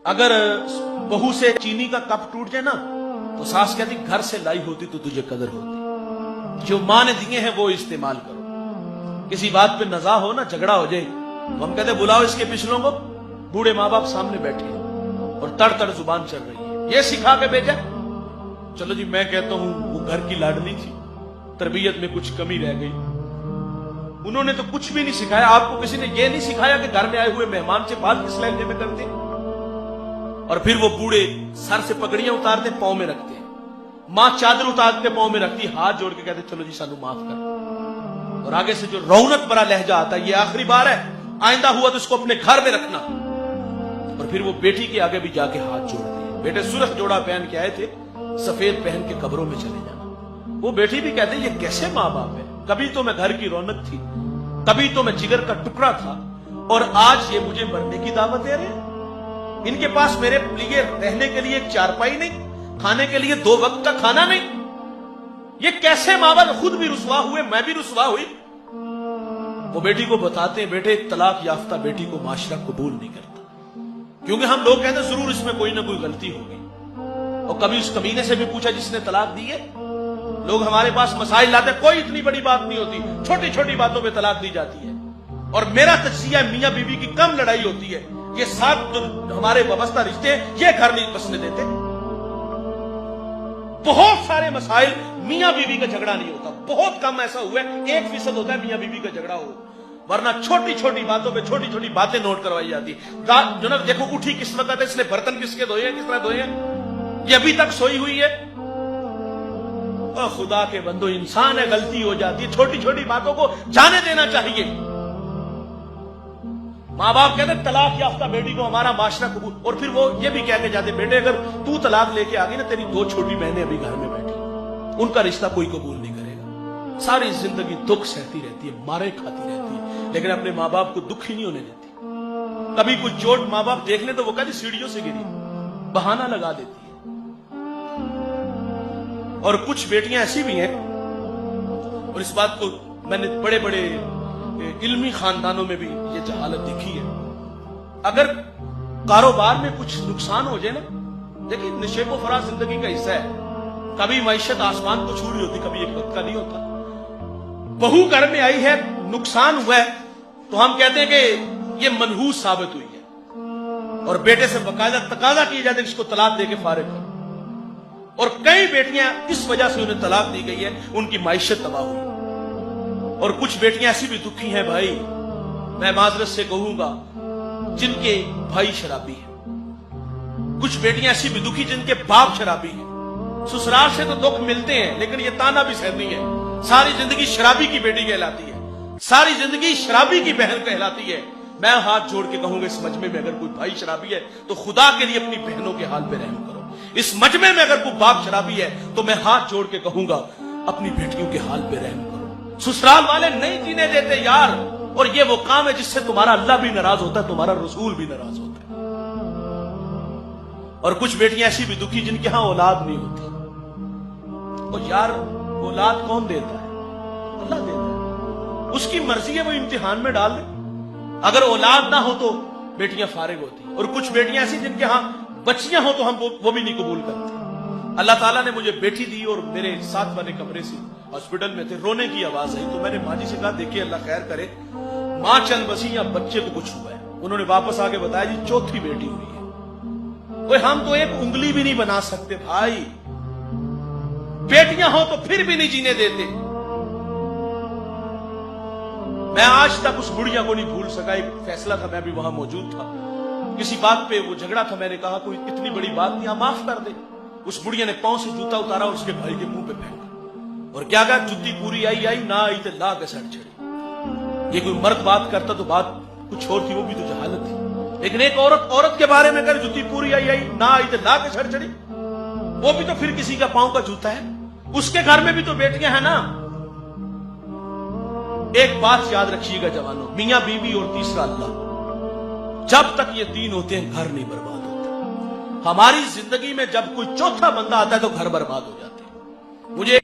अगर बहू से चीनी का कप टूट जाए ना तो सास कहती घर से लाई होती तो तुझे कदर होती। जो मां ने दिए हैं वो इस्तेमाल करो। किसी बात पे नजा हो ना, झगड़ा हो जाए तो हम कहते बुलाओ इसके पिछलों को। बूढ़े माँ बाप सामने बैठे हैं और तड़ तड़ जुबान चल रही है, ये सिखा के भेजा। चलो जी, मैं कहता हूं वो घर की लाडली थी, तरबियत में कुछ कमी रह गई। उन्होंने तो कुछ भी नहीं सिखाया। आपको किसी ने ये नहीं सिखाया कि घर में आए हुए मेहमान से बात किस लहजे में करते। और फिर वो बूढ़े सर से पगड़ियां उतारते, पांव में रखते। मां चादर उतारते, पांव में रखती, हाथ जोड़ के कहते चलो जी सानू माफ कर। और आगे से जो रौनक भरा लहजा आता है, ये आखिरी बार है, आइंदा हुआ तो इसको अपने घर में रखना। और फिर वो बेटी के आगे भी जाके हाथ जोड़ दिए। बेटे सुर्ख जोड़ा पहन के आए थे, सफेद पहन के कब्रों में चले जाना। वो बेटी भी कहते ये कैसे माँ बाप है, कभी तो मैं घर की रौनक थी, कभी तो मैं जिगर का टुकड़ा था, और आज ये मुझे मरने की दावत दे रहे हैं। इनके पास मेरे लिए रहने के लिए एक चारपाई नहीं, खाने के लिए 2 वक्त का खाना नहीं। ये कैसे माँ बाप, खुद भी रुसवा हुए, मैं भी रुसवा हुई। वो बेटी को बताते हैं बेटे तलाक याफ्ता बेटी को माशरा कबूल नहीं करता, क्योंकि हम लोग कहते हैं जरूर इसमें कोई ना कोई गलती होगी। और कभी उस कमीने से भी पूछा जिसने तलाक दी है। लोग हमारे पास मसाइल लाते, कोई इतनी बड़ी बात नहीं होती, छोटी छोटी बातों पे तलाक दी जाती है। और मेरा तज्जिया मियां बीवी की कम लड़ाई होती है, ये 7 जो हमारे वाबस्ता रिश्ते ये घर नहीं बसने देते। बहुत सारे मसाइल मियां बीवी का झगड़ा नहीं होता, बहुत कम ऐसा हुआ है 1% होता है मियां बीवी का झगड़ा हो, वरना छोटी छोटी बातों पे छोटी छोटी बातें नोट करवाई जाती। जो ना देखो उठी किस वक्त है, इसने बर्तन किसके धोए हैं, किस तरह धोए हैं, ये अभी तक सोई हुई है। खुदा के बंदो, इंसान है, गलती हो जाती है, छोटी छोटी बातों को जाने देना चाहिए। माँ बाप कहते तलाक याफ्ता बेटी को हमारा माशरा कबूल। और फिर वो ये भी कह के जाते बेटे अगर तू तलाक लेके आ गई ना, तेरी 2 छोटी बहनें अभी घर में बैठी, उनका रिश्ता कोई कबूल नहीं करेगा। सारी जिंदगी दुख सहती रहती है, मारे खाती रहती है, लेकिन अपने माँ बाप को दुख ही नहीं होने देती। कभी कुछ चोट माँ बाप देख ले तो वो कहती सीढ़ियों से गिरी, बहाना लगा देती है। और कुछ बेटियां ऐसी भी हैं, और इस बात को मैंने बड़े बड़े इल्मी खानदानों में भी ये जहालत देखी है। अगर कारोबार में कुछ नुकसान हो जाए ना, देखिए नशेबो फराज जिंदगी का हिस्सा है, कभी मईशत आसमान को छू रही होती, कभी एक वक्त का नहीं होता। बहू घर में आई है, नुकसान हुआ है तो हम कहते हैं कि ये मनहूस साबित हुई है, और बेटे से बकायदा तकाजा किया जाता है इसको तलाक दे के फारिग कर। और कई बेटियां इस वजह से उन्हें तलाक दी गई है, उनकी माइशत तबाह हुई। और कुछ बेटियां ऐसी भी दुखी हैं भाई, मैं माजरत से कहूंगा, जिनके भाई शराबी हैं। कुछ बेटियां ऐसी भी दुखी जिनके बाप शराबी हैं। ससुराल से तो दुख मिलते हैं, लेकिन ये ताना भी सहती है, सारी जिंदगी शराबी की बेटी कहलाती है, सारी जिंदगी शराबी की बहन कहलाती है। मैं हाथ जोड़ के कहूंगा इस मजमे में अगर कोई भाई शराबी है तो खुदा के लिए अपनी बहनों के हाल पे रहम करो। इस मजमे में अगर कोई बाप शराबी है तो मैं हाथ जोड़ के कहूंगा अपनी बेटियों के हाल पे रहम करो। ससुराल वाले नहीं जीने देते यार, और ये वो काम है जिससे तुम्हारा अल्लाह भी नाराज होता है, तुम्हारा रसूल भी नाराज होता है। और कुछ बेटियां ऐसी भी दुखी जिनके यहां औलाद नहीं होती। और यार औलाद कौन देता है? अल्लाह देता है, उसकी मर्जी है, वो इम्तिहान में डाल दे। अगर औलाद ना हो तो बेटियां फारिग होती। और कुछ बेटियां ऐसी जिनके यहां बच्चियां हो तो हम वो भी नहीं कबूल करते। अल्लाह ताला ने मुझे बेटी दी और मेरे साथ वाले कमरे से हॉस्पिटल में थे, रोने की आवाज आई तो मैंने माँ जी से कहा देखिए अल्लाह खैर करे, माँ चल बसी या बच्चे को कुछ हुआ है। उन्होंने वापस आके बताया जी 4थी बेटी हुई है। ओए हम तो एक उंगली भी नहीं बना सकते भाई, बेटियां हो तो फिर भी नहीं जीने देते। मैं आज तक उस बुढ़िया को नहीं भूल सका। एक फैसला था, मैं भी वहां मौजूद था, किसी बात पे वो झगड़ा था, मैंने कहा कोई इतनी बड़ी बात नहीं, माफ कर दे। उस बुढ़िया ने पांव से जूता उतारा और उसके भाई के मुंह पे फेंका, और क्या कहा जुत्ती पूरी आई ना आई तो ला के सड़ चढ़ी। ये कोई मर्द बात करता तो बात कुछ और थी, वो भी तो जहालत थी। लेकिन एक औरत के बारे में अगर जुत्ती पूरी आई ना आई तो ला के सड़ चढ़ी, वो भी तो फिर किसी का पांव का जूता है। उसके घर में भी तो बेटियां हैं ना। एक बात याद रखिएगा जवानों, मियां बीवी और तीसरा अल्लाह, जब तक ये 3 होते हैं घर नहीं बर्बाद होता। हमारी जिंदगी में जब कोई चौथा बंदा आता है तो घर बर्बाद हो जाते हैं। मुझे